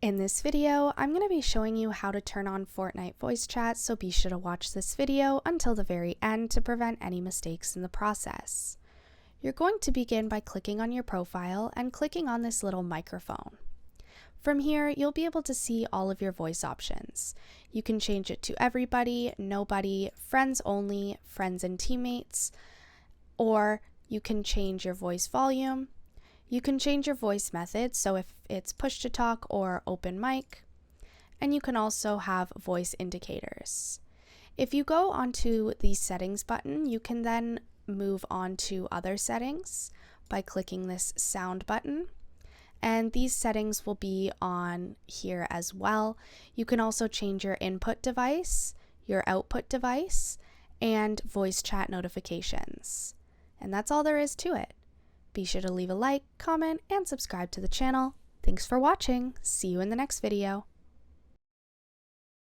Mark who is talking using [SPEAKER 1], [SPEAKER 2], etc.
[SPEAKER 1] In this video, I'm going to be showing you how to turn on Fortnite voice chat, so be sure to watch this video until the very end to prevent any mistakes in the process. You're going to begin by clicking on your profile and clicking on this little microphone. From here, you'll be able to see all of your voice options. You can change it to everybody, nobody, friends only, friends and teammates, or you can change your voice volume. You can change your voice method, so if it's push to talk or open mic, and you can also have voice indicators. If you go onto the settings button, you can then move on to other settings by clicking this sound button, and these settings will be on here as well. You can also change your input device, your output device, and voice chat notifications. And that's all there is to it. Be sure to leave a like, comment, and subscribe to the channel. Thanks for watching. See you in the next video.